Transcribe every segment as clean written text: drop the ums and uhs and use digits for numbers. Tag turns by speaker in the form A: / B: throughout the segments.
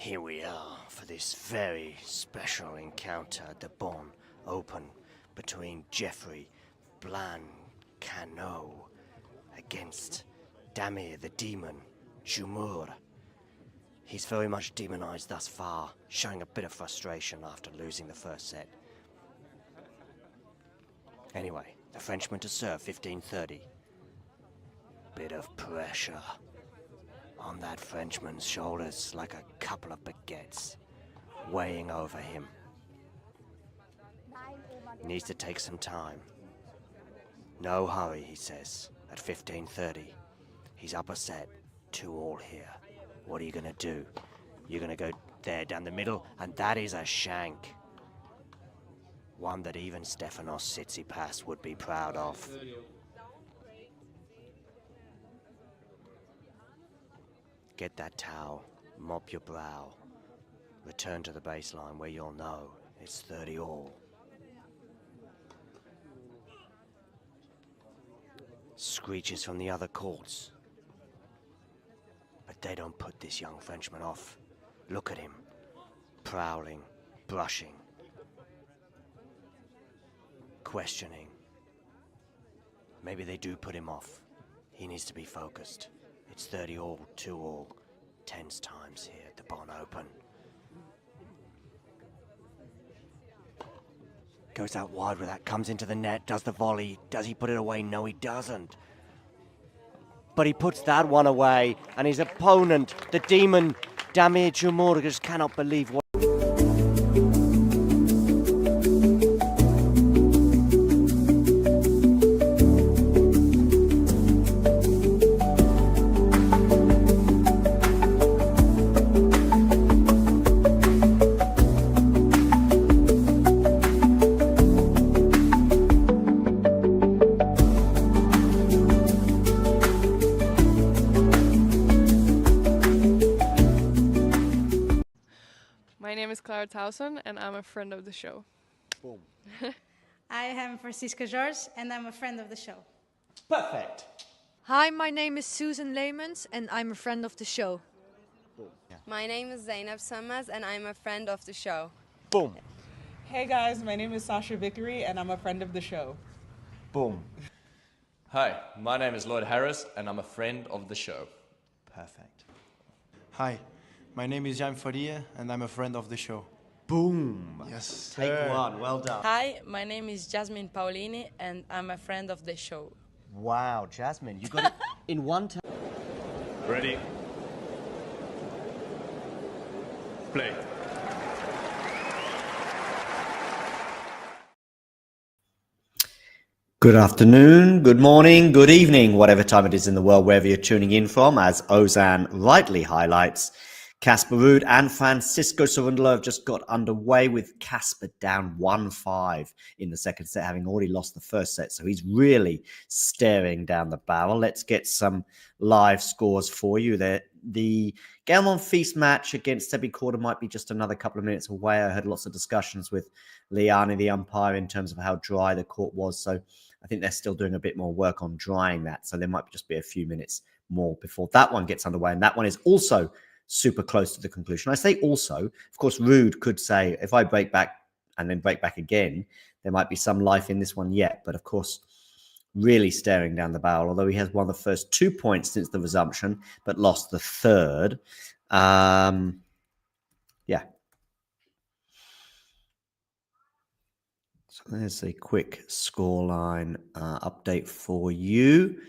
A: Here we are for this very special encounter at the Bon Open between Jeffrey Blancano against Damir the Demon Jumur. He's very much demonized thus far, showing a bit of frustration after losing the first set. Anyway, the Frenchman to serve, 15-30. Bit of pressure on that Frenchman's shoulders, like a couple of baguettes weighing over him. Needs to take some time. No hurry, he says, at 15-30. He's up a set, 2-all here. What are you gonna do? You're gonna go there down the middle, and that is a shank. One that even Stefanos Tsitsipas would be proud of. Get that towel, mop your brow, return to the baseline where you'll know it's 30-all. Screeches from the other courts. But they don't put this young Frenchman off. Look at him, prowling, brushing, questioning. Maybe they do put him off. He needs to be focused. It's 30-all, 2-all, tense times here at the Bon Open. Goes out wide with that, comes into the net, does the volley. Does he put it away? No, he doesn't. But he puts that one away, and his opponent, the demon, Damir Jumur, just cannot believe what...
B: My name is Clara Towson, and I'm a friend of the show.
A: Boom.
C: I am Francisca George, and I'm a friend of the show.
A: Perfect.
D: Hi, my name is Susan Leemans, and I'm a friend of the show.
A: Boom. Yeah.
E: My name is Zainab Sammaz, and I'm a friend of the show.
A: Boom.
F: Hey guys, my name is Sasha Vickery, and I'm a friend of the show.
A: Boom.
G: Hi, my name is Lloyd Harris, and I'm a friend of the show.
A: Perfect.
H: Hi, my name is Jan Faria, and I'm a friend of the show.
A: Boom.
H: Yes.
A: Take one. Well done.
I: Hi, my name is Jasmine Paulini, and I'm a friend of the show.
A: Wow, Jasmine, you got it in one time.
J: Ready? Play.
K: Good afternoon, good morning, good evening, whatever time it is in the world, wherever you're tuning in from. As Ozan rightly highlights, Casper Ruud and Francisco Cerundolo have just got underway with Casper down 1-5 in the second set, having already lost the first set. So he's really staring down the barrel. Let's get some live scores for you there. The Gael Monfils match against Sebi Korda might be just another couple of minutes away. I heard lots of discussions with Liani, the umpire, in terms of how dry the court was. So I think they're still doing a bit more work on drying that. So there might just be a few minutes more before that one gets underway. And that one is also super close to the conclusion. I say also, of course, Ruud could say, if I break back and then break back again, there might be some life in this one yet. But of course, really staring down the barrel, although he has won the first 2 points since the resumption, but lost the third. Yeah. So there's a quick scoreline update for you.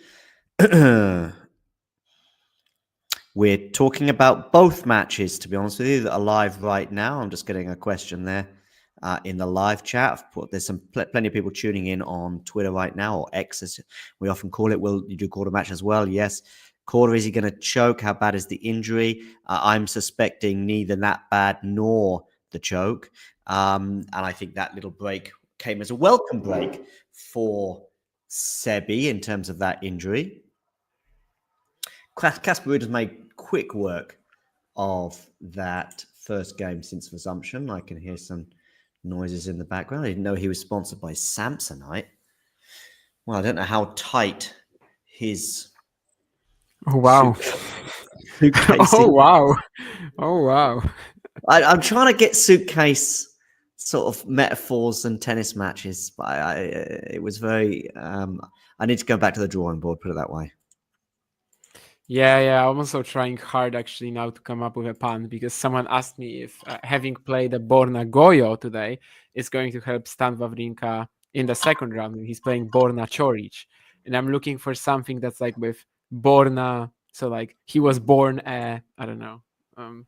K: We're talking about both matches, to be honest with you, that are live right now. I'm just getting a question there in the live chat. There's plenty of people tuning in on Twitter right now, or X as we often call it. Will you do Korda match as well? Yes. Korda, is he going to choke? How bad is the injury? I'm suspecting neither that bad nor the choke. And I think that little break came as a welcome break for Sebi in terms of that injury. Casper Ruud has made quick work of that first game since resumption. I can hear some noises in the background. I didn't know he was sponsored by Samsonite. Well, I don't know how tight his
L: Oh wow!
K: Suitcase.
L: Oh wow! Oh wow!
K: I'm trying to get suitcase sort of metaphors and tennis matches, but it was very. I need to go back to the drawing board. Put it that way.
L: Yeah. I'm also trying hard actually now to come up with a pun because someone asked me if having played a Borna Gojo today is going to help Stan Wawrinka in the second round when he's playing Borna Choric, and I'm looking for something that's like with Borna. So like he was born I don't know. You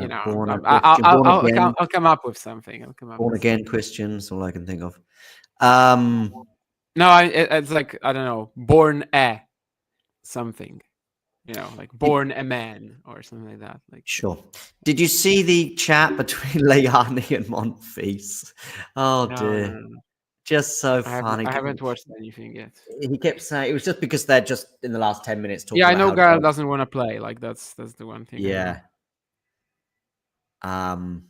L: know, I'll come up with something.
K: Born again Christian. That's all I can think of.
L: No, it's like I don't know, born something, you know, like born a man or something like that. Like
K: sure. Did you see the chat between Leani and Monfils? Oh dear,
L: no.
K: Just so funny.
L: I haven't watched anything yet.
K: He kept saying it was just because they're just in the last 10 minutes talking.
L: Yeah, I
K: about
L: know Gael doesn't want to play. Like that's the one thing.
K: Yeah. And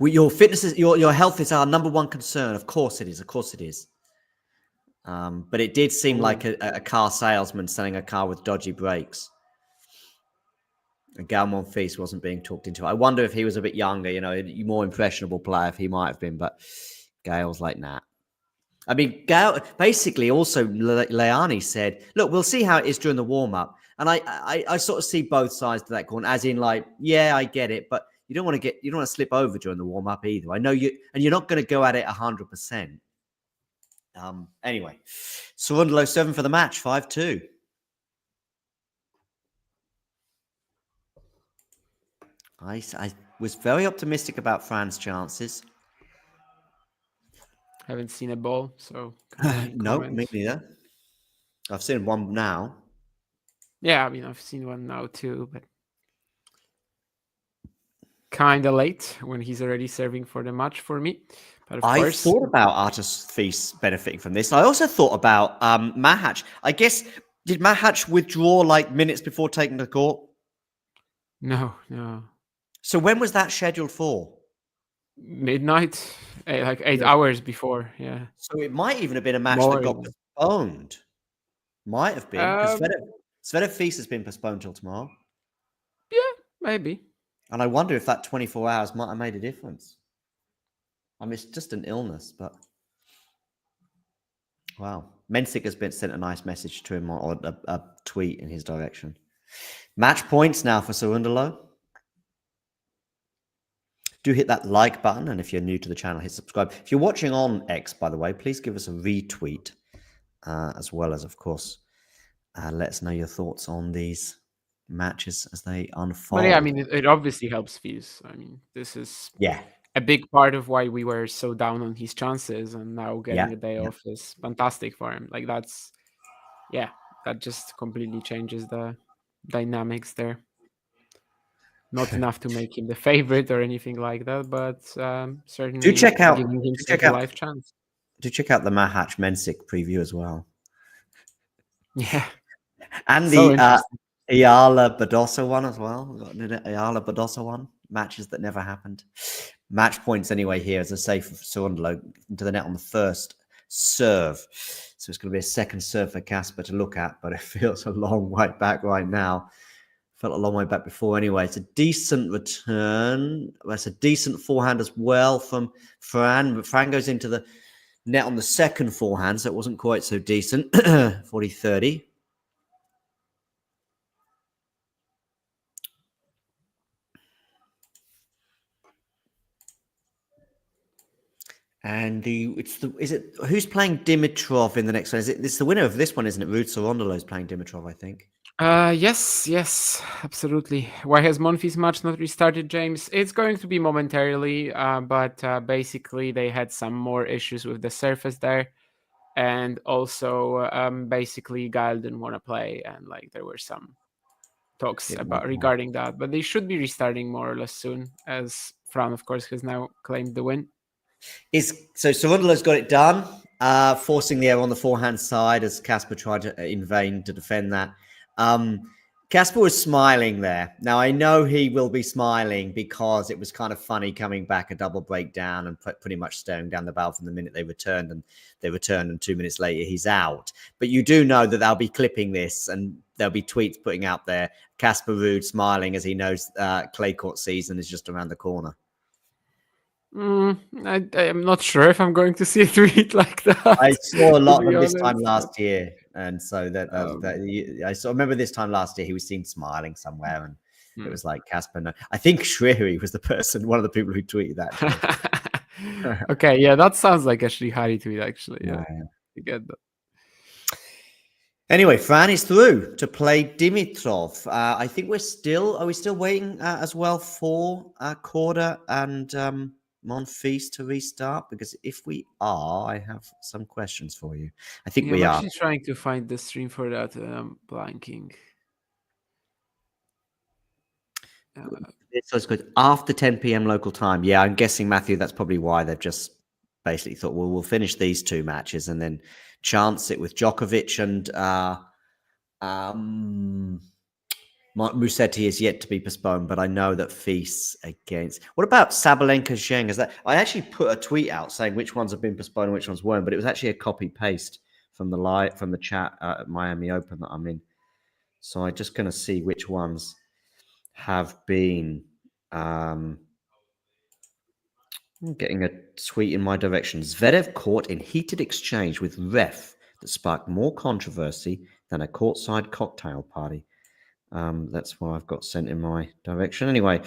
K: your fitness is your health is our number one concern. Of course it is. Of course it is. But it did seem like a car salesman selling a car with dodgy brakes. And Gael Monfils wasn't being talked into. I wonder if he was a bit younger, you know, more impressionable player, if he might have been, but Gael's like, nah. I mean, Gael, basically also Leani said, look, we'll see how it is during the warm-up. And I sort of see both sides to that coin, as in like, yeah, I get it, but you don't want to slip over during the warm-up either. I know and you're not going to go at it 100%. Anyway, Cerundolo 7 for the match, 5-2. I was very optimistic about Fran's chances.
L: Haven't seen a ball, so
K: no, me neither. I've seen one now.
L: Yeah, I mean, I've seen one now too, but kind of late when he's already serving for the match for me. But of course,
K: thought about Artis Feast benefiting from this. I also thought about Mahatch. I guess, did Mahatch withdraw like minutes before taking the court?
L: No.
K: So when was that scheduled for?
L: Midnight, like 8 hours before, yeah.
K: So it might even have been a match that got postponed. Might have been. Zverev Feast has been postponed till tomorrow.
L: Yeah, maybe.
K: And I wonder if that 24 hours might have made a difference. I mean, it's just an illness, but wow. Mensik has been sent a nice message to him or a tweet in his direction. Match points now for Cerundolo. Do hit that like button, and if you're new to the channel, hit subscribe. If you're watching on X, by the way, please give us a retweet, as well as, of course, let us know your thoughts on these matches as they unfold.
L: But yeah, I mean, it obviously helps Fuse. I mean, this is a big part of why we were so down on his chances, and now getting a day off is fantastic for him. Like that just completely changes the dynamics there. Not enough to make him the favorite or anything like that, but certainly
K: do check out
L: giving him a life chance.
K: Do check out the Mahatch Mensik preview as well.
L: Yeah,
K: and the Ayala Badosa one as well. Ayala Badosa one, matches that never happened. Match points anyway here, as I say, for Cerundolo into the net on the first serve. So it's going to be a second serve for Casper to look at, but it feels a long way back right now. Felt a long way back before anyway. It's a decent return. That's a decent forehand as well from Fran. But Fran goes into the net on the second forehand, so it wasn't quite so decent. 40-30. And who's playing Dimitrov in the next one? It's the winner of this one, isn't it? Ruud Cerundolo is playing Dimitrov, I think.
L: Yes, absolutely. Why has Monfils match not restarted, James? It's going to be momentarily, but basically they had some more issues with the surface there, and also basically Gael didn't want to play, and like there were some talks regarding that, but they should be restarting more or less soon, as Fran, of course, has now claimed the win.
K: So Cerundolo's got it done, forcing the error on the forehand side as Casper tried in vain to defend that. Casper was smiling there. Now, I know he will be smiling because it was kind of funny coming back a double breakdown and pretty much staring down the barrel from the minute they returned. And 2 minutes later, he's out. But you do know that they'll be clipping this and there'll be tweets putting out there. Casper Ruud smiling as he knows clay court season is just around the corner.
L: I'm not sure if I'm going to see a tweet like that.
K: I saw a lot of them this time last year. And so I remember this time last year, he was seen smiling somewhere, and it was like Casper. No, I think Shriri was one of the people who tweeted that.
L: Okay, yeah, that sounds like actually Harry tweet. Actually, yeah, you get that.
K: Anyway, Fran is through to play Dimitrov. I think are we still waiting as well for Korda and Monfils to restart? Because if we are, I have some questions for you. I think we are.
L: I'm actually trying to find the stream for that. Blanking.
K: So it's good after 10 p.m. local time. Yeah, I'm guessing, Matthew, that's probably why they've just basically thought, well, we'll finish these two matches and then chance it with Djokovic and Musetti is yet to be postponed, but I know that Fils against. What about Sabalenka Zheng? I actually put a tweet out saying which ones have been postponed and which ones weren't, but it was actually a copy paste from the chat at Miami Open that I'm in. So I'm just going to see which ones have been. I'm getting a tweet in my direction. Zverev caught in heated exchange with ref that sparked more controversy than a courtside cocktail party. That's what I've got sent in my direction. Anyway,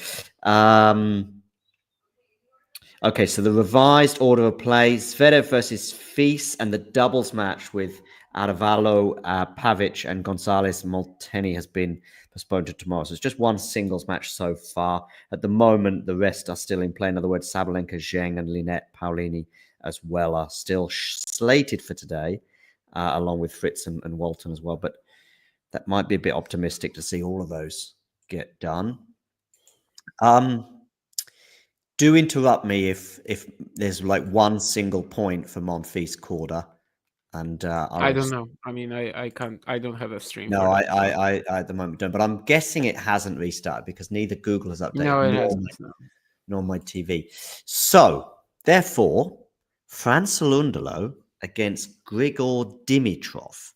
K: okay, so the revised order of play, Zverev versus Fils, and the doubles match with Arevalo, Pavic, and Gonzalez Molteni has been postponed to tomorrow. So it's just one singles match so far. At the moment, the rest are still in play. In other words, Sabalenka, Zheng, and Linette Paolini as well are still slated for today, along with Fritz and Walton as well. But that might be a bit optimistic to see all of those get done. Do interrupt me if there's like one single point for Monfils Korda. And
L: I don't know. I mean, I can't. I don't have a stream.
K: No, I at the moment don't. But I'm guessing it hasn't restarted because neither Google has updated
L: no, it hasn't,
K: nor my TV. So therefore, Fran Cerundolo against Grigor Dimitrov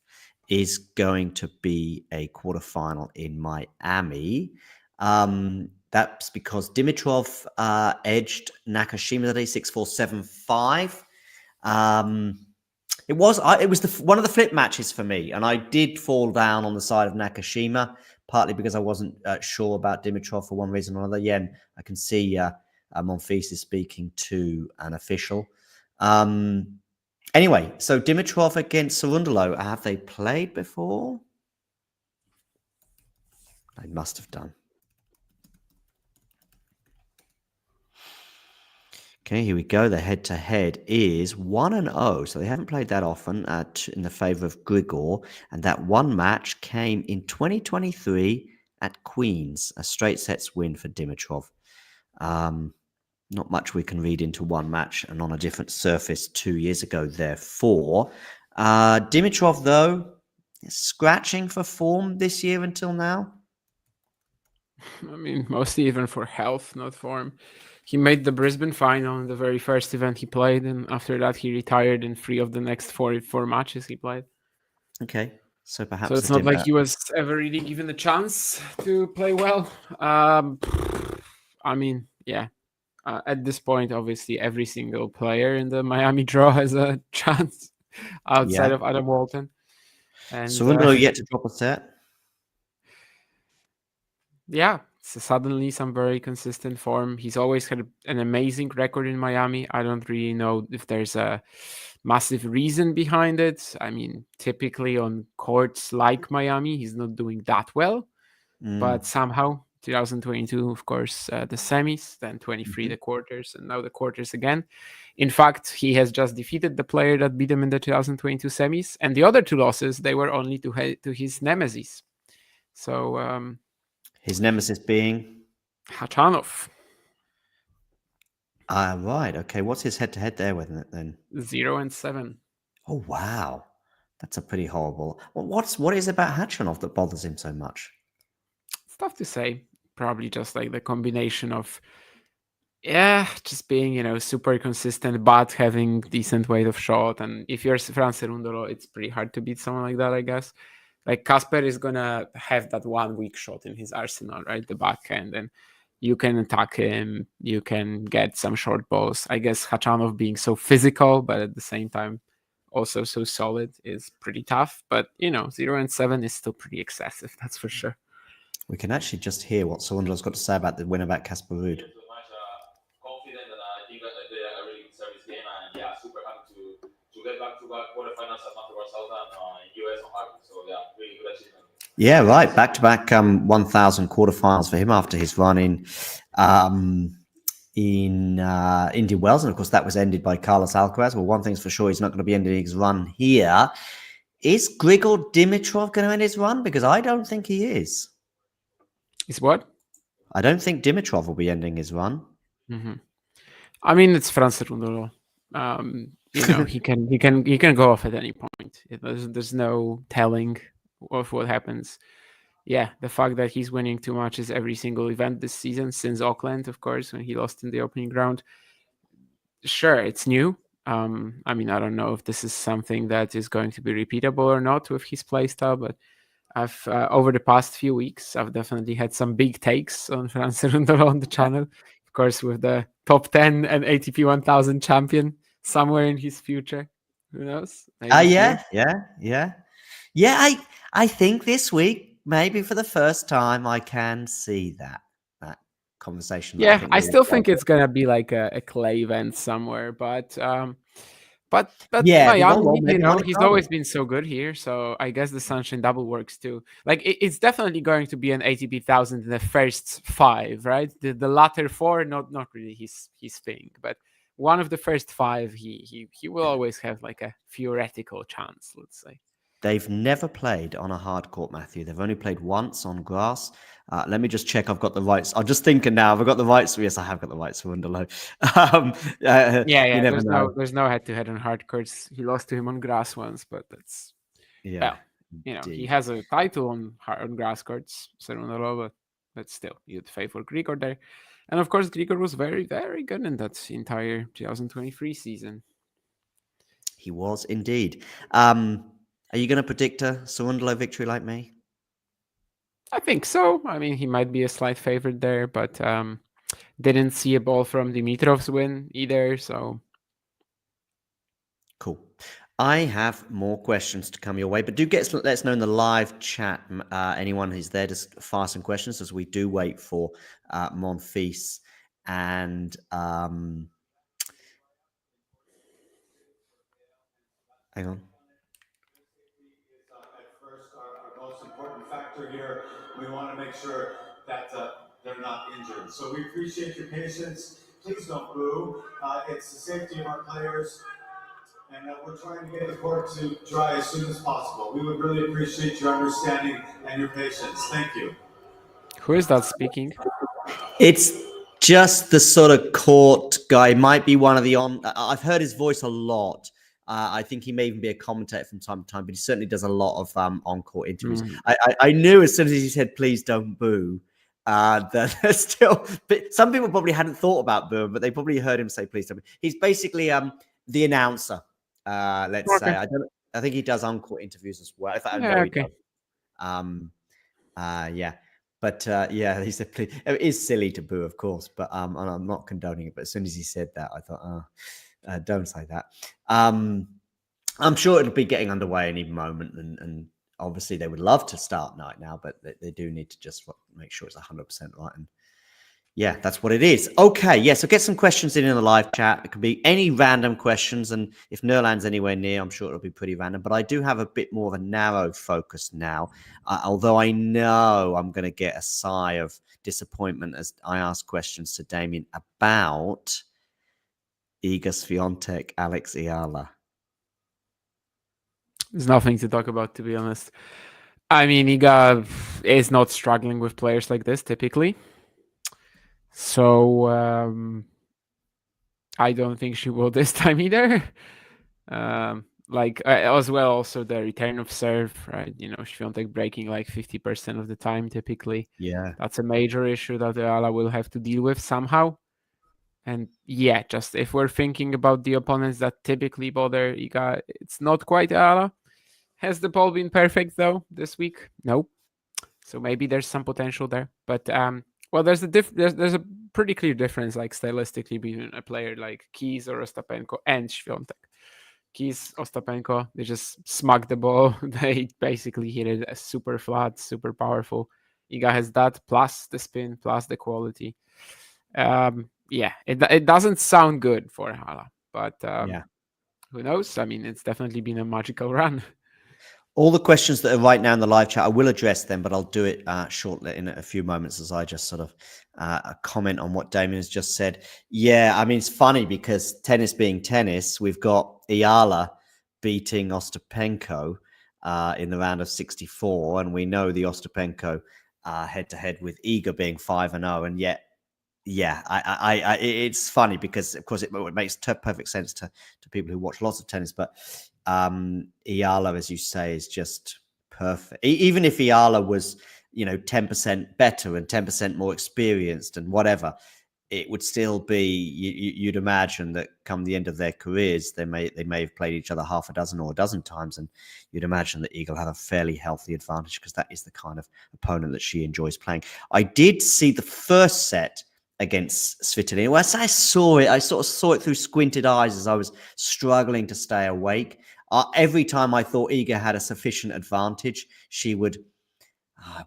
K: is going to be a quarterfinal in Miami. That's because Dimitrov edged Nakashima today 6-4, 7-5. It was one of the flip matches for me, and I did fall down on the side of Nakashima, partly because I wasn't sure about Dimitrov for one reason or another. Yeah, I can see Monfils is speaking to an official. Anyway, so Dimitrov against Cerundolo. Have they played before? They must have done. Okay, here we go. The head-to-head is 1-0. So they haven't played that often in the favor of Grigor. And that one match came in 2023 at Queen's, a straight sets win for Dimitrov. Not much we can read into one match and on a different surface 2 years ago, therefore. Dimitrov, though, is scratching for form this year until now.
L: I mean, mostly even for health, not form. He made the Brisbane final in the very first event he played, and after that he retired in 3 of the next four matches he played.
K: Okay, so perhaps...
L: So it's not like he was ever really given the chance to play well. I mean, yeah. At this point, obviously, every single player in the Miami draw has a chance outside of Adam Walton. And
K: Cerundolo yet to drop a set?
L: Yeah, so suddenly some very consistent form. He's always had an amazing record in Miami. I don't really know if there's a massive reason behind it. I mean, typically on courts like Miami, he's not doing that well. But somehow, 2022, of course, the semis, then 23 the quarters, and now the quarters again. In fact, he has just defeated the player that beat him in the 2022 semis. And the other 2 losses, they were only to his nemesis. So...
K: his nemesis being?
L: Khachanov.
K: Right. Okay. What's his head-to-head there with it then?
L: 0-7.
K: Oh, wow. That's a pretty horrible... What is about Khachanov that bothers him so much?
L: tough to say. Probably just like the combination of just being super consistent, but having decent weight of shot. And if you're Franz Cerundolo, it's pretty hard to beat someone like that, I guess. Like Casper is gonna have that one weak shot in his arsenal, right? The backhand, and you can attack him. You can get some short balls. I guess Khachanov being so physical, but at the same time also so solid is pretty tough. But 0-7 is still pretty excessive, that's for sure.
K: We can actually just hear what Cerundolo's got to say about the win about Casper Ruud.
M: Confident, and I think that they did a really good service game, and super happy to get back-to-back quarterfinals at Monfils in US on hard. So really good achievement.
K: Yeah, right. Back-to-back 1,000 quarterfinals for him after his run in Indian Wells, and of course that was ended by Carlos Alcaraz. Well, one thing's for sure, he's not going to be ending his run here. Is Grigor Dimitrov going to end his run? Because I don't think he is.
L: Is what?
K: I don't think Dimitrov will be ending his run.
L: Mm-hmm. I mean, it's Franz Cerundolo. He can go off at any point. There's no telling of what happens. Yeah, the fact that he's winning 2 matches every single event this season since Auckland, of course, when he lost in the opening round. Sure, it's new. I mean, I don't know if this is something that is going to be repeatable or not with his playstyle, but I've over the past few weeks, I've definitely had some big takes on Franz Cerundolo on the channel. Of course, with the top 10 and ATP 1000 champion somewhere in his future. Who knows?
K: Yeah. I think this week, maybe for the first time, I can see that conversation.
L: Yeah, I still think it's gonna be like a clay event somewhere, but Miami, he's always been so good here, so I guess the Sunshine Double works too. Like it's definitely going to be an ATP 1000 in the first 5, right? The latter 4, not really his thing, but one of the first 5, he will always have like a theoretical chance, let's say.
K: They've never played on a hard court, Matthew. They've only played once on grass. Let me just check I've got the rights. I'm just thinking now, have I got the rights? Yes, I have got the rights for Cerundolo.
L: There's no head-to-head on hard courts. He lost to him on grass once, but that's... he has a title on grass courts, Cerundolo, but still, you'd favor Grigor there. And of course, Grigor was very, very good in that entire 2023 season.
K: He was indeed. Are you going to predict a Cerundolo victory like me?
L: I think so. I mean, he might be a slight favorite there, but didn't see a ball from Dimitrov's win either, so...
K: Cool. I have more questions to come your way, but do let us know in the live chat, anyone who's there, just fire some questions as we do wait for Monfils and... hang on.
N: Factor here. We want to make sure that they're not injured. So we appreciate your patience. Please don't boo. It's the safety of our players, and we're trying to get the court to dry as soon as possible. We would really appreciate your understanding and your patience. Thank you.
L: Who is that speaking?
K: It's just the sort of court guy. Might be one of the I've heard his voice a lot. I think he may even be a commentator from time to time, but he certainly does a lot of on-court interviews. I knew as soon as he said, please don't boo, that there's still... But some people probably hadn't thought about booing, but they probably heard him say, please don't boo. He's basically the announcer, let's say. I think he does on-court interviews as well. But he said, please. It is silly to boo, of course, but and I'm not condoning it. But as soon as he said that, I thought, don't say that. I'm sure it'll be getting underway any moment, and obviously they would love to start night now, but they do need to just make sure it's 100% right. And yeah, that's what it is. Okay, so get some questions in the live chat. It could be any random questions, and if Nerland's anywhere near, I'm sure it'll be pretty random. But I do have a bit more of a narrow focus now, although I know I'm going to get a sigh of disappointment as I ask questions to Damien about Iga Swiatek, Alex Iala.
L: There's nothing to talk about, to be honest. I mean, Iga is not struggling with players like this typically. So I don't think she will this time either. Like as well, also the return of serve, right? Świątek breaking like 50% of the time typically.
K: Yeah.
L: That's a major issue that Eala will have to deal with somehow. And yeah, just if we're thinking about the opponents that typically bother Iga, it's not quite Eala. Has the ball been perfect though this week? Nope. So maybe there's some potential there. But well, there's a pretty clear difference, like stylistically, between a player like Keys or Ostapenko and Świątek. Keys, Ostapenko, they just smug the ball. They basically hit it as super flat, super powerful. Iga has that plus the spin, plus the quality. Yeah, it doesn't sound good for Hala, but who knows? I mean, it's definitely been a magical run.
K: All the questions that are right now in the live chat, I will address them, but I'll do it shortly in a few moments as I just sort of comment on what Damien has just said. Yeah, I mean, it's funny because tennis being tennis, we've got Eala beating Ostapenko in the round of 64, and we know the Ostapenko head-to-head with Iga being 5-0, and yet, yeah, it's funny because, of course, it makes perfect sense to people who watch lots of tennis, but Eala, as you say, is just perfect. Even if Eala was, 10% better and 10% more experienced and whatever, it would still be. You'd imagine that come the end of their careers, they may have played each other half a dozen or a dozen times, and you'd imagine that Iga will have a fairly healthy advantage because that is the kind of opponent that she enjoys playing. I did see the first set against Svitolina. Well, I saw it. I sort of saw it through squinted eyes as I was struggling to stay awake. Every time I thought Iga had a sufficient advantage, she would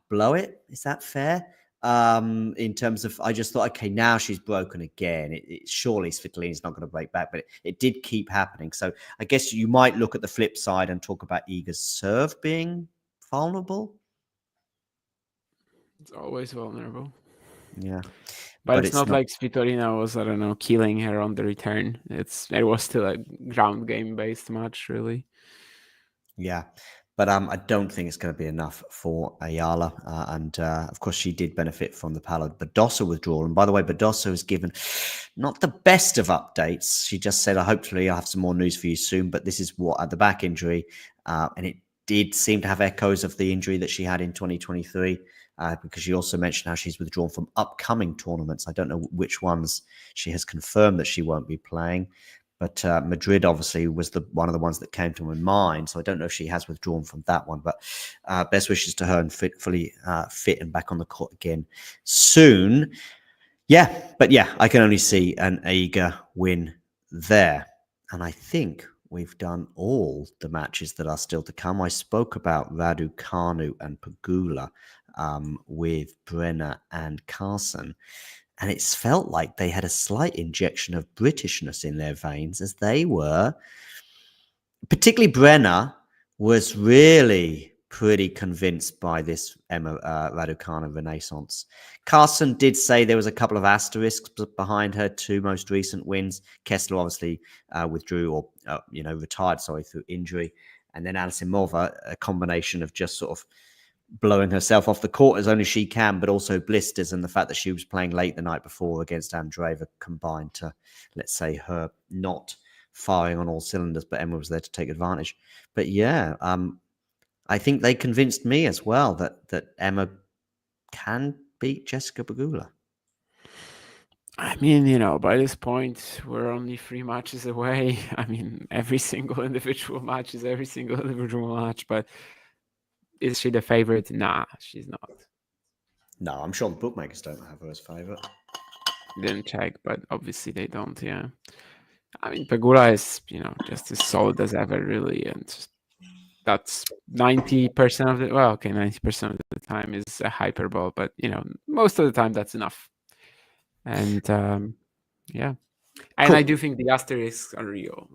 K: blow it. Is that fair? In terms of, I just thought, okay, now she's broken again. Surely Svitolina's not going to break back, but it did keep happening. So I guess you might look at the flip side and talk about Iga's serve being vulnerable.
L: It's always vulnerable.
K: Yeah.
L: But it's not like Svitolina was, I don't know, killing her on the return. It was still a ground game based match, really.
K: Yeah, but I don't think it's going to be enough for Eala. And of course, she did benefit from the Paolo Badosa withdrawal. And by the way, Badosa has given not the best of updates. She just said, hopefully I'll have some more news for you soon. But this is what at the back injury. And it did seem to have echoes of the injury that she had in 2023. Because she also mentioned how she's withdrawn from upcoming tournaments. I don't know which ones she has confirmed that she won't be playing, but Madrid obviously was one of the ones that came to my mind. So I don't know if she has withdrawn from that one, but best wishes to her and fully fit and back on the court again soon. Yeah, but yeah, I can only see an Iga win there. And I think we've done all the matches that are still to come. I spoke about Raducanu and Pegula with Brenner and Carson, and it's felt like they had a slight injection of Britishness in their veins, as they were, particularly Brenner, was really pretty convinced by this Raducanu renaissance. Carson did say there was a couple of asterisks behind her two most recent wins. Kessler obviously withdrew or retired, through injury, and then Anisimova, a combination of just sort of blowing herself off the court as only she can, but also blisters and the fact that she was playing late the night before against Andreeva combined to, let's say, her not firing on all cylinders, but Emma was there to take advantage. But yeah, I think they convinced me as well that Emma can beat Jessica Pegula.
L: I mean, by this point, we're only 3 matches away. I mean, every single individual match is every single individual match, but is she the favorite? Nah, she's not.
K: No, I'm sure the bookmakers don't have her as favorite.
L: Didn't check, but obviously they don't, yeah. I mean, Pegula is, just as solid as ever, really, and that's 90% of the 90% of the time is a hyperbole, but most of the time that's enough. And yeah. And cool. I do think the asterisks are real.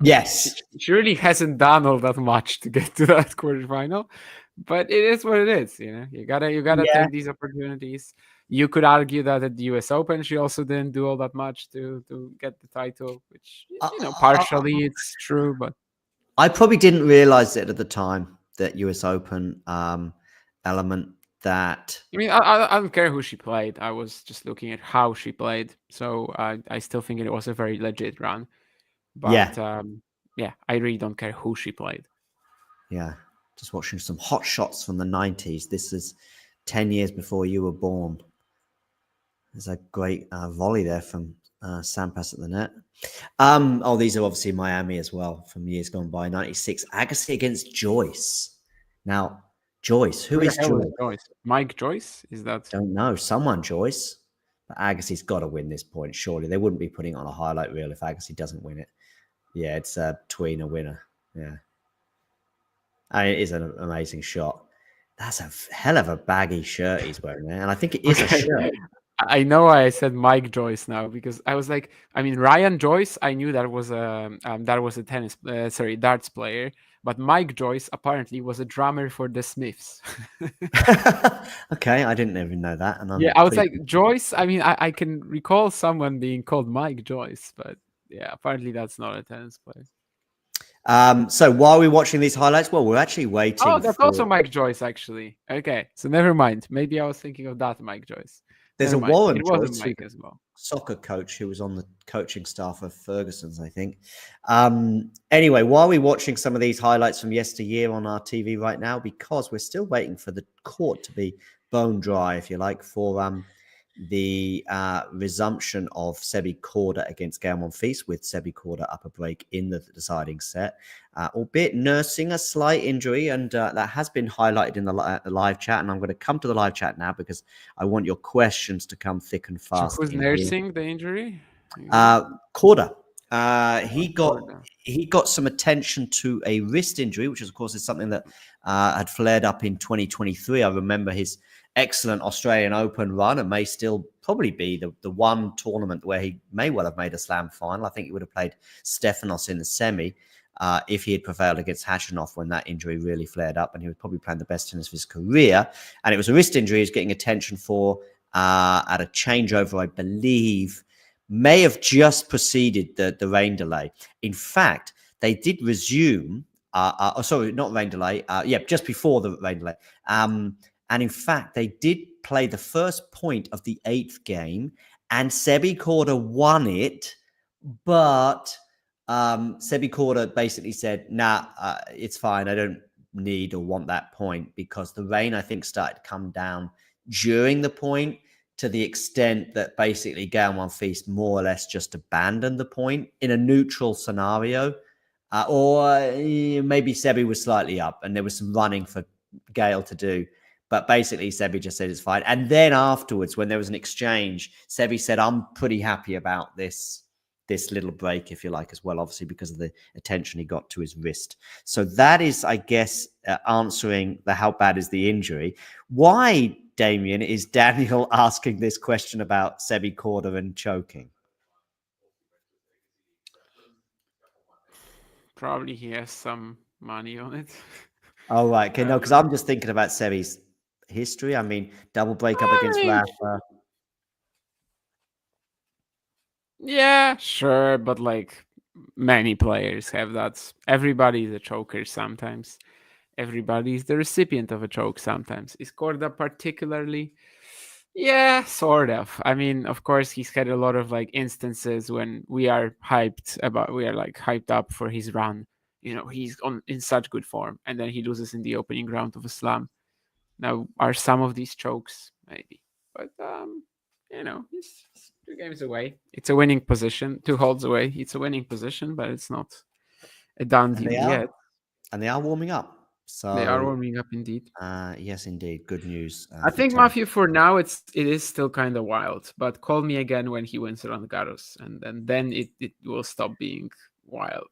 K: Yes,
L: she really hasn't done all that much to get to that quarterfinal, but it is what it is. You gotta take these opportunities. You could argue that at the U.S. Open, she also didn't do all that much to get the title, which partially it's true, but
K: I probably didn't realize it at the time, that U.S. Open element. That
L: I mean, I don't care who she played. I was just looking at how she played, so I still think it was a very legit run. But yeah, I really don't care who she played.
K: Yeah, just watching some hot shots from the 90s. This is 10 years before you were born. There's a great volley there from Sampas at the net. These are obviously Miami as well from years gone by. 96, Agassi against Joyce. Now, Joyce, who
L: the
K: is
L: hell
K: Joyce?
L: is Joyce? Mike Joyce? Is that?
K: Don't know. Someone, Joyce. But Agassi's got to win this point, surely. They wouldn't be putting it on a highlight reel if Agassi doesn't win it. Yeah, it's Tween a winner. Yeah. And it is an amazing shot. That's a hell of a baggy shirt he's wearing there. And I think it is a shirt.
L: I know why I said Mike Joyce now, because I was like, I mean, Ryan Joyce, I knew that was a darts player, but Mike Joyce apparently was a drummer for the Smiths.
K: Okay, I didn't even know that. And
L: I was like, Joyce. I mean, I can recall someone being called Mike Joyce, but yeah, apparently that's not a tennis player.
K: So while we're watching these highlights, well, we're actually waiting.
L: Oh, that's also Mike Joyce, actually. Okay, so never mind. Maybe I was thinking of that Mike Joyce.
K: There's a Warren
L: Joyce, Mike as well.
K: Soccer coach who was on the coaching staff of Ferguson's, I think. Anyway, while we're watching some of these highlights from yesteryear on our TV right now, because we're still waiting for the court to be bone dry, if you like, for the resumption of Sebi Korda against Gael Monfils, with Sebi Korda up a break in the deciding set, albeit nursing a slight injury, and that has been highlighted in the live chat. And I'm going to come to the live chat now because I want your questions to come thick and fast.
L: So who's nursing the injury?
K: Korda. He got some attention to a wrist injury, which of course is something that had flared up in 2023. I remember his excellent Australian Open run, and may still probably be the one tournament where he may well have made a slam final. I think he would have played Stefanos in the semi if he had prevailed against Hachinov when that injury really flared up, and he was probably playing the best tennis of his career. And it was a wrist injury he was getting attention for at a changeover, I believe, may have just preceded the rain delay. In fact, they did resume, sorry, not rain delay, just before the rain delay. And in fact, they did play the first point of the 8th game, and Sebi Korda won it. But Sebi Korda basically said, nah, it's fine. I don't need or want that point, because the rain, I think, started to come down during the point, to the extent that basically Gael Monfils more or less just abandoned the point in a neutral scenario. Or maybe Sebi was slightly up and there was some running for Gael to do. But basically, Sebi just said it's fine. And then afterwards, when there was an exchange, Sebi said, I'm pretty happy about this little break, if you like, as well, obviously, because of the attention he got to his wrist. So that is, I guess, answering the how bad is the injury. Why, Damien, is Daniel asking this question about Sebi Korda and choking?
L: Probably he has some money on it.
K: Oh, right. Okay, no, because I'm just thinking about Sebi's history. I mean, double breakup against Rafa.
L: Yeah, sure, but like many players have that. Everybody's a choker sometimes. Everybody's the recipient of a choke sometimes. Is Korda particularly? Yeah, sort of. I mean, of course, he's had a lot of like instances when we are hyped up for his run. You know, he's in such good form, and then he loses in the opening round of a slam. Now, are some of these chokes? Maybe. But, you know, he's 2 games away. It's a winning position. 2 holds away. It's a winning position, but it's not a done deal yet.
K: And they are warming up. So
L: they are warming up indeed.
K: Yes, indeed. Good news.
L: I think Matthew, for now, it is still kind of wild. But call me again when he wins Roland Garros, and then it will stop being wild.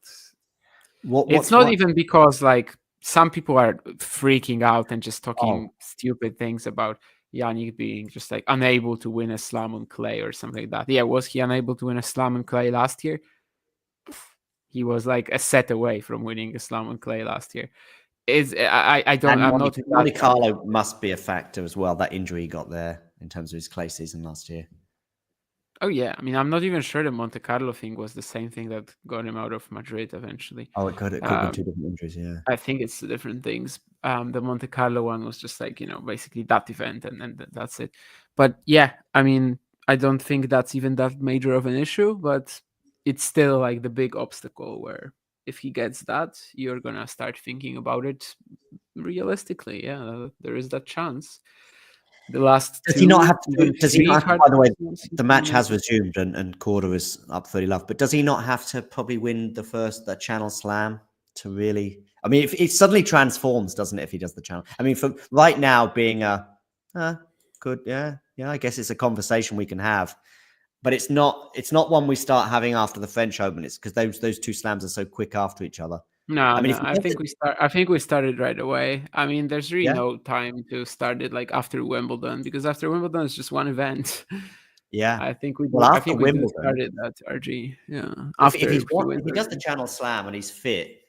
L: It's not even because like some people are freaking out and just talking stupid things about Yannick being just like unable to win a slam on clay or something like that. Yeah, was he unable to win a slam on clay last year? He was like a set away from winning a slam on clay last year.
K: Monte Carlo must be a factor as well. That injury he got there in terms of his clay season last year.
L: Oh yeah, I mean, I'm not even sure the Monte Carlo thing was the same thing that got him out of Madrid eventually.
K: Oh, it could be 2 different injuries. Yeah,
L: I think it's 2 different things. The Monte Carlo one was just like, you know, basically that event, and that's it. But yeah, I mean, I don't think that's even that major of an issue, but it's still like the big obstacle where if he gets that, you're gonna start thinking about it realistically. Yeah, there is that chance. The last
K: Does he not have to?
L: even
K: Does he not
L: three
K: have to?
L: hard
K: By the way,
L: course
K: the match has
L: dominated.
K: resumed, and Korda is up 30 love. But does he not have to probably win the Channel Slam to really? I mean, if it suddenly transforms, doesn't it? If he does the Channel, I mean, for right now, being good, yeah, I guess it's a conversation we can have, but it's not one we start having after the French Open. It's because those two slams are so quick after each other.
L: No,
K: I mean,
L: no.
K: if he
L: I
K: does
L: think
K: it,
L: we started right away. I mean, there's really
K: yeah,
L: no time to start it like after Wimbledon, because after Wimbledon it's just one event.
K: yeah.
L: I think we
K: Well,
L: do. I
K: after
L: think we do
K: Wimbledon,
L: start it at RG. Yeah,
K: if
L: after he wins
K: if he does the
L: RG.
K: Channel Slam and he's fit,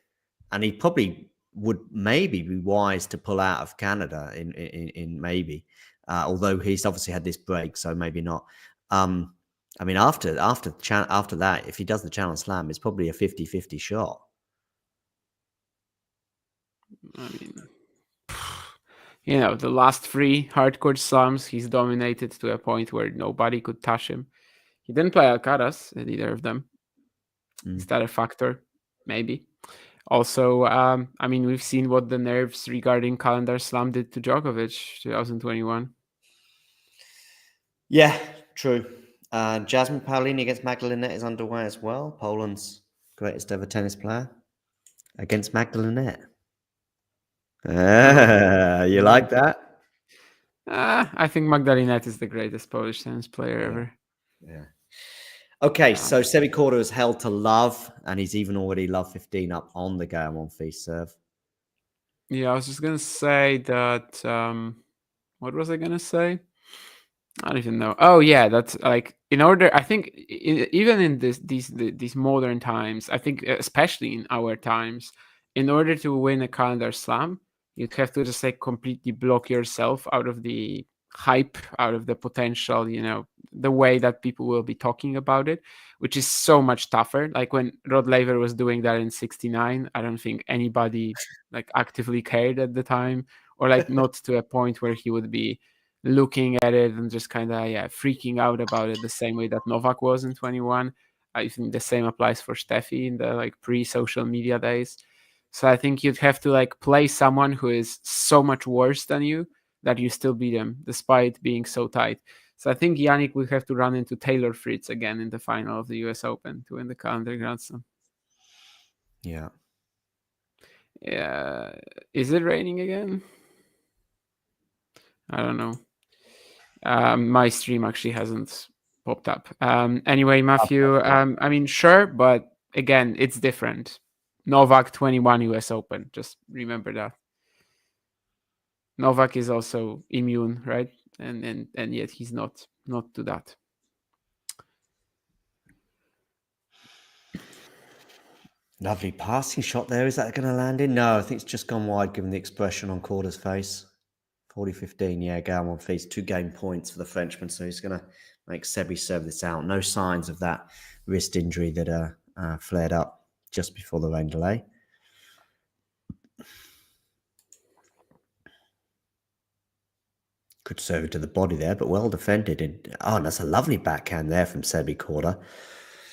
K: and he probably would maybe be wise to pull out of Canada in maybe, although he's obviously had this break, so maybe not. I mean, after that, if he does the Channel Slam, it's probably a 50-50 shot.
L: I mean, the last 3 hardcore slams, he's dominated to a point where nobody could touch him. He didn't play Alcaraz at either of them. Is that a factor? Maybe. Also, I mean, we've seen what the nerves regarding calendar slam did to Djokovic 2021.
K: Yeah, true. Jasmine Paolini against Magdalena is underway as well. Poland's greatest ever tennis player against Magdalena. You like that?
L: I think Magdalena is the greatest Polish tennis player ever.
K: Yeah. Okay, so Sebi Korda is held to love, and he's even already love 15 up on the Gael Monfils serve.
L: Yeah, I was just gonna say that. What was I gonna say? I don't even know. Oh yeah, that's like in order. I think even in these modern times, I think especially in our times, in order to win a calendar slam, you'd have to just like completely block yourself out of the hype, out of the potential, the way that people will be talking about it, which is so much tougher. Like when Rod Laver was doing that in '69, I don't think anybody like actively cared at the time, or like not to a point where he would be looking at it and just kind of freaking out about it the same way that Novak was in 21. I think the same applies for Steffi in the like pre-social media days. So I think you'd have to like play someone who is so much worse than you that you still beat them despite being so tight. So I think Yannick will have to run into Taylor Fritz again in the final of the US Open to win the calendar Grand Slam.
K: Yeah.
L: Yeah. Is it raining again? I don't know. My stream actually hasn't popped up. Anyway, Matthew, I mean, sure, but again, it's different. Novak 21 US Open. Just remember that. Novak is also immune, right? And yet he's not to that.
K: Lovely passing shot there. Is that going to land in? No, I think it's just gone wide given the expression on Korda's face. 40-15, yeah, Gael Monfils, 2 game points for the Frenchman, so he's going to make Sebi serve this out. No signs of that wrist injury that flared up just before the rain delay. Good serve to the body there, but well defended. And that's a lovely backhand there from Sebi Korda,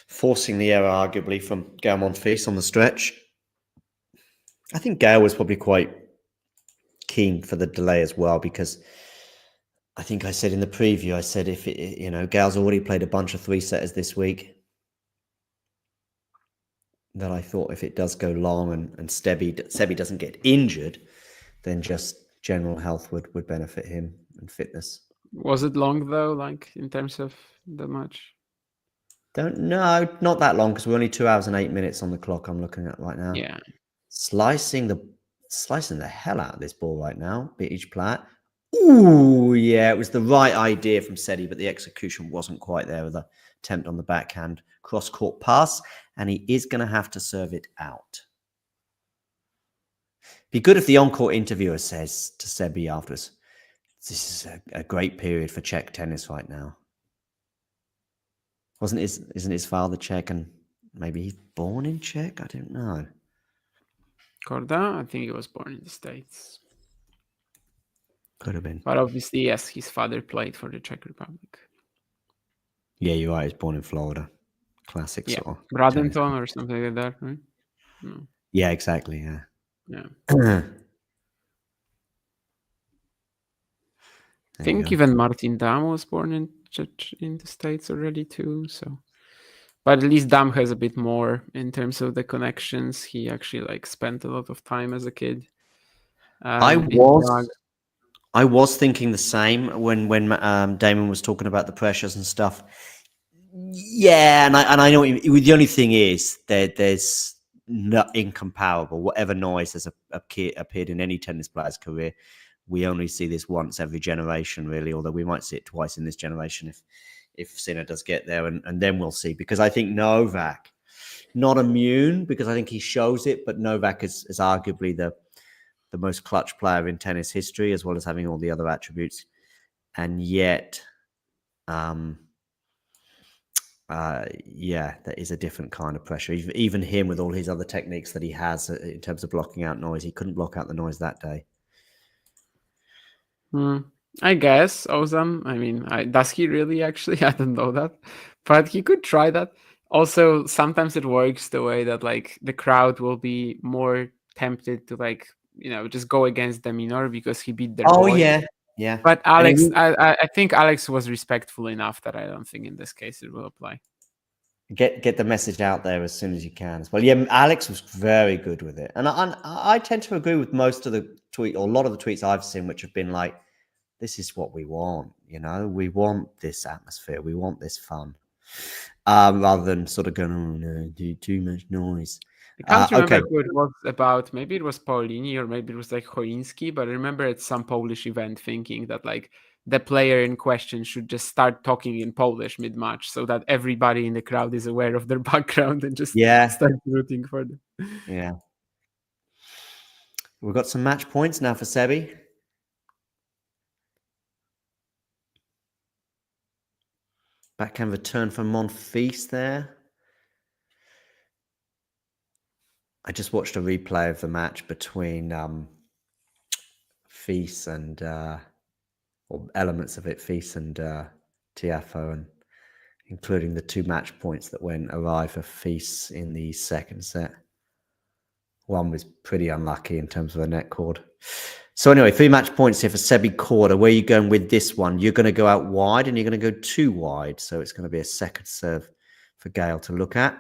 K: forcing the error arguably from Gael Monfils on the stretch. I think Gael was probably quite keen for the delay as well, because I think I said in the preview, I said if Gael's already played a bunch of 3-setters this week, that I thought if it does go long and Sebi doesn't get injured, then just general health would benefit him and fitness.
L: Was it long though, like in terms of the match?
K: Don't know, not that long, because we're only 2 hours and 8 minutes on the clock I'm looking at right now.
L: Yeah.
K: Slicing the hell out of this ball right now, Beach Platt. Ooh, yeah, it was the right idea from Sebi, but the execution wasn't quite there with the attempt on the backhand cross-court pass, and he is going to have to serve it out. Be good if the on-court interviewer says to Sebi afterwards, this is a great period for Czech tennis right now. Isn't his father Czech, and maybe he's born in Czech? I don't know.
L: Korda, I think he was born in the States.
K: Could have been.
L: But obviously, yes, his father played for the Czech Republic.
K: Yeah, you're right. He's born in Florida. Classic
L: yeah.
K: sort of.
L: Bradenton or something like that, right? No.
K: Yeah, exactly. Yeah.
L: Yeah. I think even Martin Dam was born in the States already too. So, but at least Dam has a bit more in terms of the connections. He actually like spent a lot of time as a kid.
K: I
L: in Prague.
K: was thinking the same when Damon was talking about the pressures and stuff. Yeah, and I know the only thing is there's not incomparable. Whatever noise has appeared in any tennis player's career, we only see this once every generation, really. Although we might see it twice in this generation if Sinner does get there, and then we'll see. Because I think Novak, not immune, because I think he shows it, but Novak is arguably the most clutch player in tennis history, as well as having all the other attributes, and yet. Yeah, that is a different kind of pressure. Even him, with all his other techniques that he has in terms of blocking out noise, he couldn't block out the noise that day.
L: I guess Ozan. I mean, does he really actually? I don't know that, but he could try that. Also, sometimes it works the way that like the crowd will be more tempted to like just go against the minor because he beat their boy.
K: Yeah.
L: But Alex, I think Alex was respectful enough that I don't think in this case it will apply.
K: Get the message out there as soon as you can as well. Yeah, Alex was very good with it, and I tend to agree with most of the tweet or a lot of the tweets I've seen, which have been like, "This is what we want. We want this atmosphere. We want this fun." Rather than sort of going, "Oh no, do too much noise."
L: I can't remember who it was about. Maybe it was Paulini or maybe it was like Choinski, but I remember at some Polish event thinking that like the player in question should just start talking in Polish mid-match so that everybody in the crowd is aware of their background and just start rooting for them.
K: Yeah. We've got some match points now for Sebi. Backhand return for Monfils there. I just watched a replay of the match between Fils and or elements of it, Fils and Tiafoe, and including the 2 match points that went awry for Fils in the second set. One was pretty unlucky in terms of a net cord. So anyway, 3 match points here for Sebi Korda. Where are you going with this one? You're going to go out wide and you're going to go too wide. So it's going to be a second serve for Gael to look at.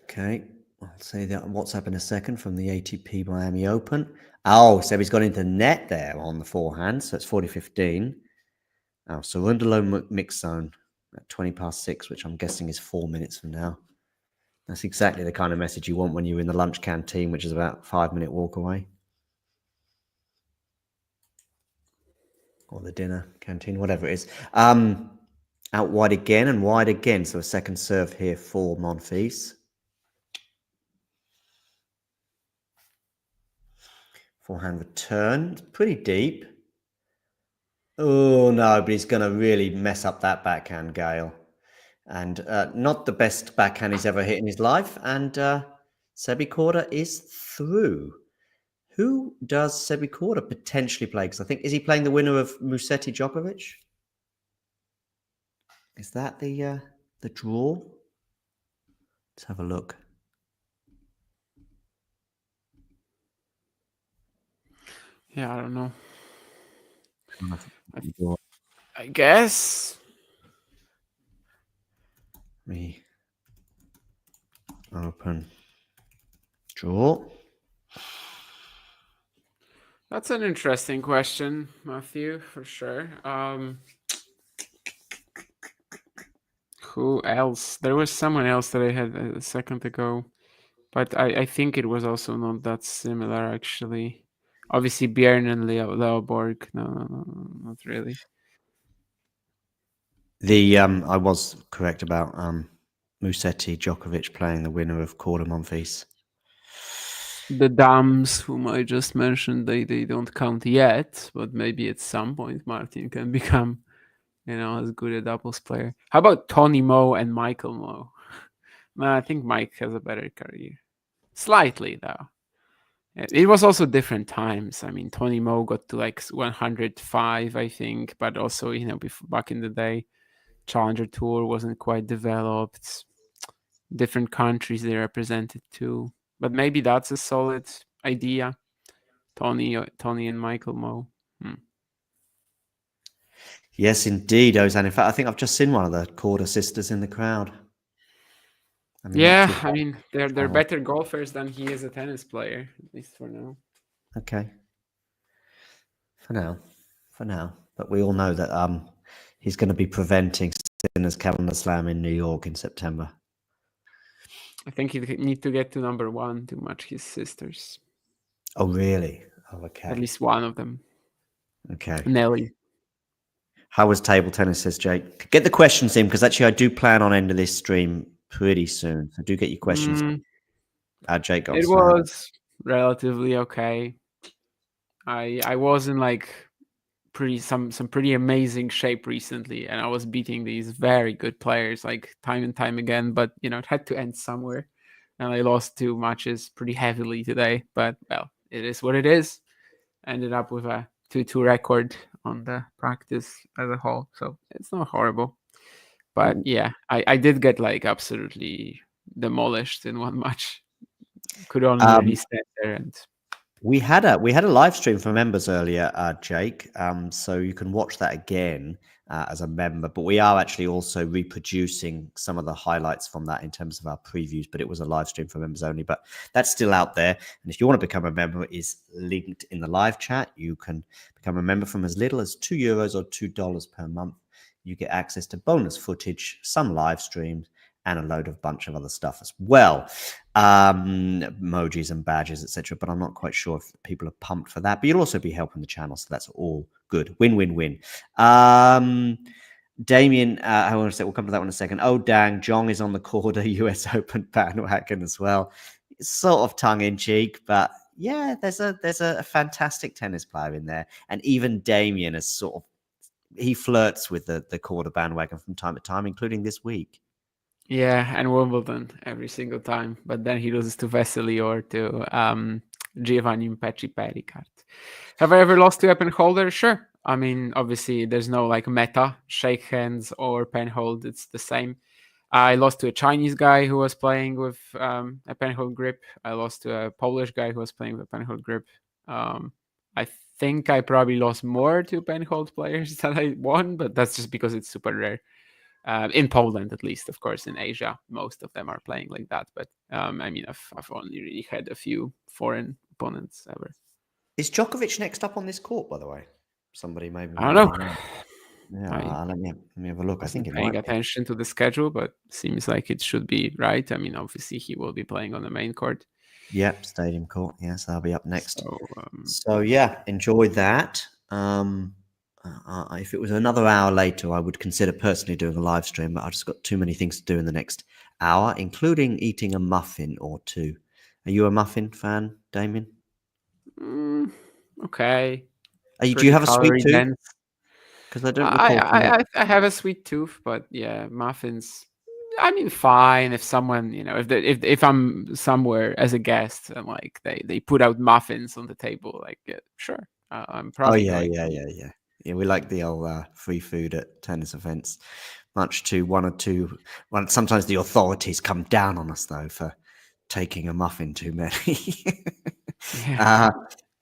K: Okay, I'll say that WhatsApp in a second from the ATP Miami Open. Oh, Sebi's gone into net there on the forehand, so it's 40-15. Now, Cerundolo mix zone at 6:20, which I'm guessing is 4 minutes from now. That's exactly the kind of message you want when you're in the lunch canteen, which is about a 5-minute walk away. Or the dinner canteen, whatever it is. Out wide again and wide again, so a second serve here for Monfils. Forehand return. It's pretty deep. Oh, no, but he's going to really mess up that backhand, Gael. And not the best backhand he's ever hit in his life. And Sebi Korda is through. Who does Sebi Korda potentially play? Because I think, is he playing the winner of Musetti Djokovic? Is that the draw? Let's have a look.
L: Yeah, I don't know. I guess.
K: Me open draw.
L: That's an interesting question, Matthew, for sure. Who else? There was someone else that I had a second ago, but I think it was also not that similar, actually. Obviously, Björn and Leo Borg. No, not really.
K: I was correct about Musetti Djokovic playing the winner of Korda Monfils.
L: The dams whom I just mentioned, they don't count yet, but maybe at some point Martin can become, as good a doubles player. How about Tony Moe and Michael Moe? No, I think Mike has a better career. Slightly, though. It was also different times. I mean, Tony Moe got to like 105, I think, but also, back in the day, Challenger Tour wasn't quite developed. Different countries they represented too. But maybe that's a solid idea. Tony and Michael Moe.
K: Yes, indeed, Ozan. In fact, I think I've just seen one of the Korda sisters in the crowd. I mean, not too
L: Yeah, I mean they're better golfers than he is a tennis player, at least for now.
K: Okay. For now. But we all know that he's going to be preventing Sinner's Calendar Slam in New York in September.
L: I think he need to get to number 1 to match his sisters.
K: Oh, really? Oh, okay.
L: At least one of them.
K: Okay.
L: Nelly.
K: How was table tennis, says Jake. Get the questions in, because actually I do plan on ending this stream pretty soon. So do get your questions. Jake got
L: It was relatively okay. I was in like some pretty amazing shape recently, and I was beating these very good players like time and time again, but it had to end somewhere, and I lost 2 matches pretty heavily today. But well, it is what it is. Ended up with a 2-2 record on the practice as a whole, so it's not horrible. But yeah, I did get like absolutely demolished in one match. Could only really stand there. And
K: we had a live stream for members earlier, Jake. So you can watch that again as a member. But we are actually also reproducing some of the highlights from that in terms of our previews. But it was a live stream for members only. But that's still out there. And if you want to become a member, it is linked in the live chat. You can become a member from as little as €2 or $2 per month. You get access to bonus footage, some live streams, and a bunch of other stuff as well. Emojis and badges, etc. But I'm not quite sure if people are pumped for that. But you'll also be helping the channel, so that's all good. Win-win-win. Damien, I want to say we'll come to that one in a second. Oh, dang, Jong is on the Korda US Open bandwagon as well. It's sort of tongue-in-cheek, but yeah, there's a fantastic tennis player in there. And even Damien is he flirts with the Korda bandwagon from time to time, including this week.
L: Yeah, and Wimbledon every single time. But then he loses to Vesely or to Giovanni Pecci Pericard. Have I ever lost to a pen holder? Sure. I mean, obviously, there's no like meta, shake hands or pen hold. It's the same. I lost to a Chinese guy who was playing with a pen hold grip. I lost to a Polish guy who was playing with a pen hold grip. I think I probably lost more to pen hold players than I won, but that's just because it's super rare. In Poland, at least. Of course, in Asia, most of them are playing like that. But I mean, I've only really had a few foreign opponents ever.
K: Is Djokovic next up on this court, by the way? Somebody maybe.
L: I don't know.
K: Yeah, let me have a look. I think it
L: paying
K: might
L: attention to the schedule, but seems like it should be right. I mean, obviously, he will be playing on the main court.
K: Yep, Stadium Court. Yes, I'll be up next. So yeah, enjoy that. If it was another hour later, I would consider personally doing a live stream, but I've just got too many things to do in the next hour, including eating a muffin or two. Are you a muffin fan, Damien?
L: Okay.
K: Do you have a sweet tooth? Because I don't recall.
L: I have a sweet tooth, but yeah, muffins. I mean, fine if someone, if I'm somewhere as a guest and like they put out muffins on the table, like sure, I'm probably.
K: Oh yeah. Yeah, we like the old free food at tennis events. Much to one or two. Well, sometimes the authorities come down on us though for taking a muffin too many.
L: Yeah.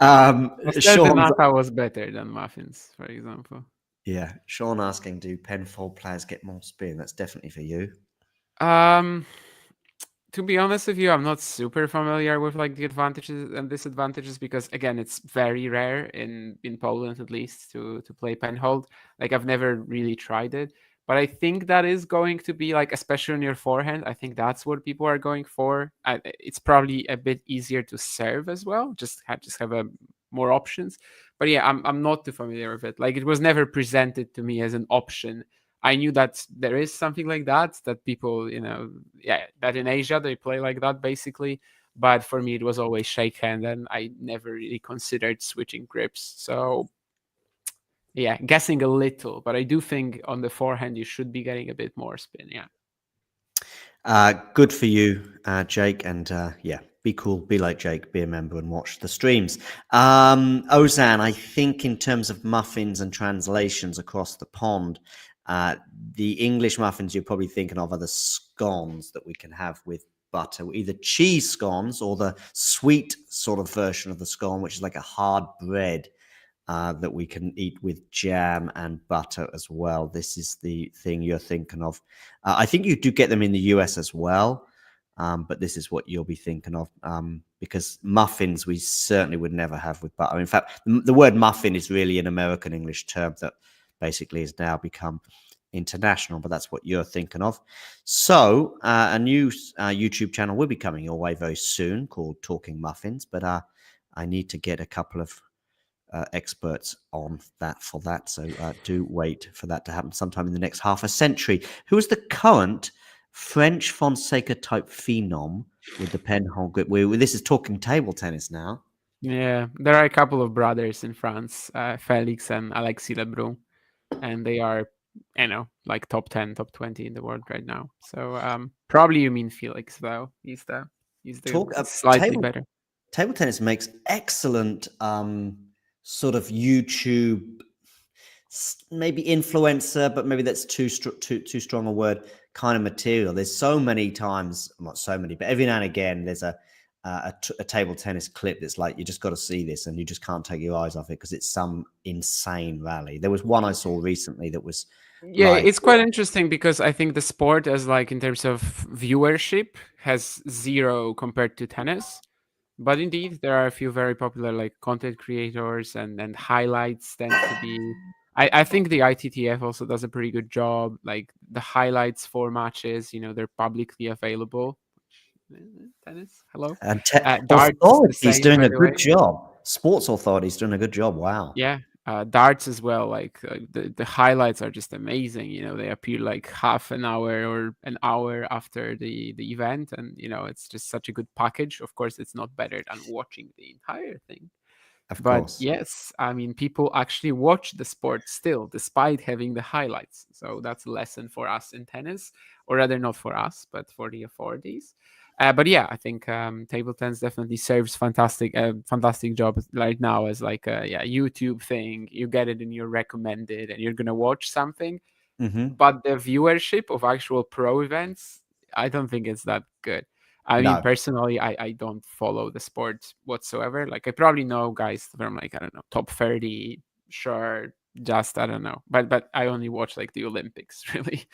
K: Sean,
L: nata was better than muffins, for example.
K: Yeah, Sean asking, do penfold players get more spin? That's definitely for you.
L: To be honest with you, I'm not super familiar with like the advantages and disadvantages because again, it's very rare in Poland at least to play penhold. Like I've never really tried it, but I think that is going to be like, especially on your forehand, I think that's what people are going for. It's probably a bit easier to serve as well. Just have more options. But yeah, I'm not too familiar with it. Like it was never presented to me as an option. I knew that there is something like that people, that in Asia they play like that basically. But for me, it was always shake hand, and I never really considered switching grips. So yeah, guessing a little, but I do think on the forehand you should be getting a bit more spin. Yeah.
K: Good for you, Jake, and yeah. Be cool, be like Jake, be a member and watch the streams. Ozan, I think in terms of muffins and translations across the pond, The English muffins you're probably thinking of are the scones that we can have with butter, either cheese scones or the sweet sort of version of the scone, which is like a hard bread that we can eat with jam and butter as well. This is the thing you're thinking of. I think you do get them in the US as well, but this is what you'll be thinking of, because muffins we certainly would never have with butter. In fact, the word muffin is really an American English term that basically has now become international, but that's what you're thinking of. So a new YouTube channel will be coming your way very soon called Talking Muffins, but I need to get a couple of experts on that for that. So do wait for that to happen sometime in the next half a century. Who is the current French Fonseca type phenom with the penhold grip? This is talking table tennis now.
L: Yeah, there are a couple of brothers in France, Felix and Alexis Lebrun, and they are, like top 10, top 20 in the world right now. So probably you mean Felix, though. He's the slightly better.
K: Table tennis makes excellent sort of YouTube, maybe influencer, but maybe that's too strong a word, kind of material. There's so many times, not so many, but every now and again there's a table tennis clip that's like, you just got to see this and you just can't take your eyes off it because it's some insane rally. There was one I saw recently that was
L: it's quite interesting because I think the sport, as like in terms of viewership, has 0 compared to tennis. But indeed, there are a few very popular like content creators, and highlights tend to be. I think the ITTF also does a pretty good job. Like the highlights for matches, they're publicly available. Tennis, hello.
K: And
L: darts,
K: authorities doing a good job. Sports authorities doing a good job. Wow.
L: Yeah. Darts as well, like the highlights are just amazing. They appear like half an hour or an hour after the event, and it's just such a good package. Of course, it's not better than watching the entire thing, but
K: course.
L: yes, I mean, people actually watch the sport still despite having the highlights. So that's a lesson for us in tennis, or rather not for us but for the authorities. But yeah, I think table tennis definitely serves fantastic job right now as like a YouTube thing. You get it in your recommended, and you're gonna watch something.
K: Mm-hmm.
L: But the viewership of actual pro events, I don't think it's that good. I mean, personally, I don't follow the sport whatsoever. Like, I probably know guys from like, I don't know, top 30, sure, just I don't know. But I only watch like the Olympics, really.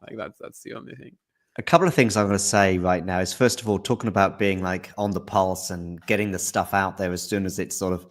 L: Like that's the only thing.
K: A couple of things I'm going to say right now is, first of all, talking about being like on the pulse and getting the stuff out there as soon as it's sort of,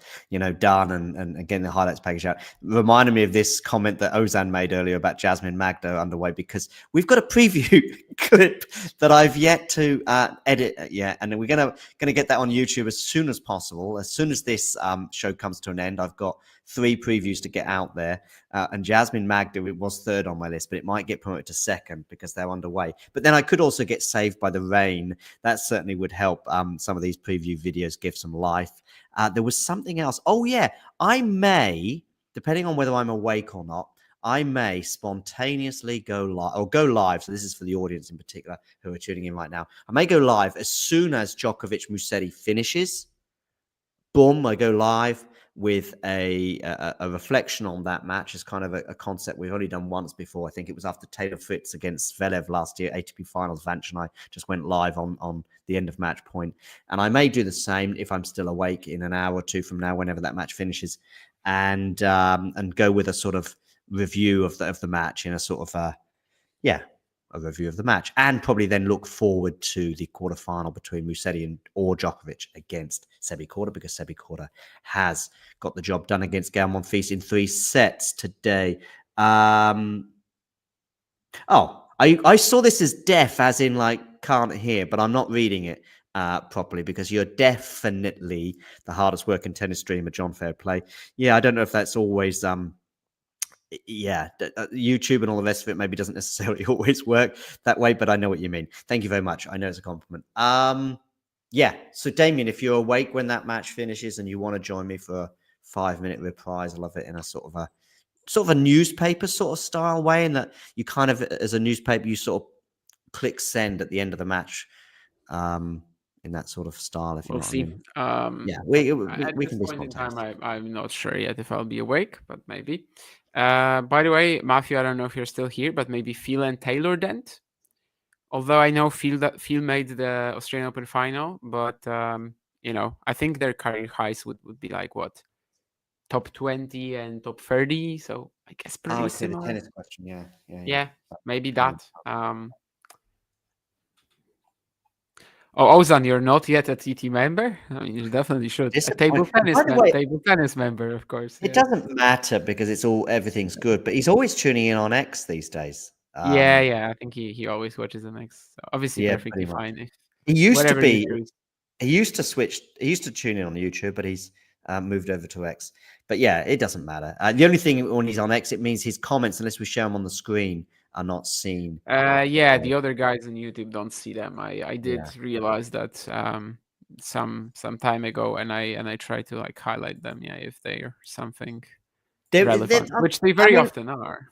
K: done and getting the highlights package out. Reminded me of this comment that Ozan made earlier about Jasmine Magda underway, because we've got a preview clip that I've yet to edit yet. And we're going to get that on YouTube as soon as possible. As soon as this show comes to an end, I've got 3 previews to get out there. And Jasmine Magda, it was 3rd on my list, but it might get promoted to 2nd because they're underway. But then I could also get saved by the rain. That certainly would help some of these preview videos give some life. There was something else. Oh, yeah. I may, depending on whether I'm awake or not, I may spontaneously go live. So this is for the audience in particular who are tuning in right now. I may go live as soon as Djokovic Musetti finishes. Boom, I go live with a reflection on that match as kind of a concept we've only done once before. I think it was after Taylor Fritz against Zverev last year, ATP Finals. Vanch and I just went live on the end of match point. And I may do the same if I'm still awake in an hour or 2 from now, whenever that match finishes, and go with a sort of review of the match in a sort of a review of the match, and probably then look forward to the quarterfinal between Musetti or Djokovic against Sebi Korda, because Sebi Korda has got the job done against Gael Monfils in 3 sets today. I saw this as deaf, as in like can't hear, but I'm not reading it properly, because you're definitely the hardest working tennis streamer, John Fairplay. Yeah, I don't know if that's always YouTube and all the rest of it maybe doesn't necessarily always work that way, but I know what you mean. Thank you very much. I know it's a compliment. So Damien, if you're awake when that match finishes and you want to join me for a 5-minute reprise, I love it in a sort of a newspaper sort of style way, in that you kind of, as a newspaper, you sort of click send at the end of the match. in that sort of style. If you
L: We'll
K: know what I
L: see.
K: mean. Yeah, we
L: At
K: can
L: this
K: be
L: point in time,
K: spontaneous.
L: I'm not sure yet if I'll be awake, but maybe. By the way, Matthew, I don't know if you're still here, but maybe Phil and Taylor Dent. Although I know Phil made the Australian Open final, but I think their career highs would be like what, top 20 and top 30. So I guess pretty
K: Oh, okay, the
L: similar.
K: tennis question. Yeah.
L: Yeah, maybe that. Ozan, you're not yet a TT member? I mean, you definitely should. A table
K: By the way,
L: tennis member, of course.
K: it doesn't matter because everything's good. But he's always tuning in on X these days.
L: Yeah. I think he always watches the next. So obviously,
K: Yeah,
L: perfectly
K: pretty much.
L: fine. If
K: He used to
L: whatever you
K: be.
L: choose.
K: He used to switch. He used to tune in on YouTube, but he's moved over to X. But yeah, it doesn't matter. The only thing when he's on X, it means his comments, unless we show them on the screen, are not seen.
L: Yeah, the other guys on YouTube don't see them. I did
K: Yeah.
L: realize that some time ago, and I try to like highlight them. Yeah, if they're something relevant, which they very often are.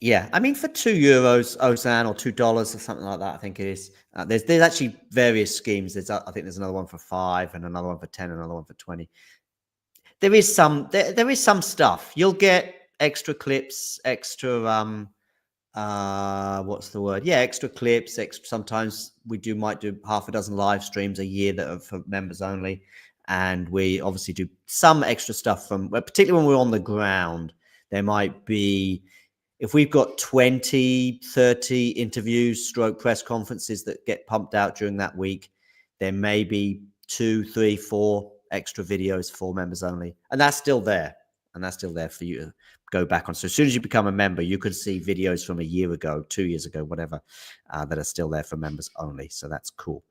K: Yeah, I mean, for €2, Ozan, or $2 or something like that, I think it is. There's actually various schemes. I think there's another one for 5, and another one for 10, and another one for 20. There is some stuff. You'll get extra clips, extra what's the word? Yeah, extra clips. Sometimes we might do half a dozen live streams a year that are for members only, and we obviously do some extra stuff particularly when we're on the ground. There might be, if we've got 20, 30 interviews, stroke press conferences that get pumped out during that week, there may be 2, 3, 4 extra videos for members only. And that's still there. And that's still there for you to go back on. So as soon as you become a member, you can see videos from a year ago, 2 years ago, whatever, that are still there for members only. So that's cool.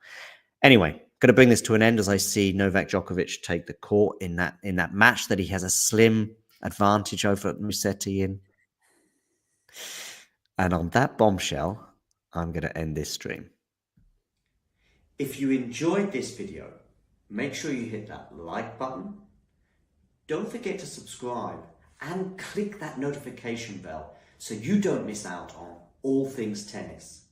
K: Anyway, going to bring this to an end as I see Novak Djokovic take the court in that match that he has a slim advantage over Musetti in. And on that bombshell, I'm going to end this stream. If you enjoyed this video, make sure you hit that like button. Don't forget to subscribe and click that notification bell so you don't miss out on all things tennis.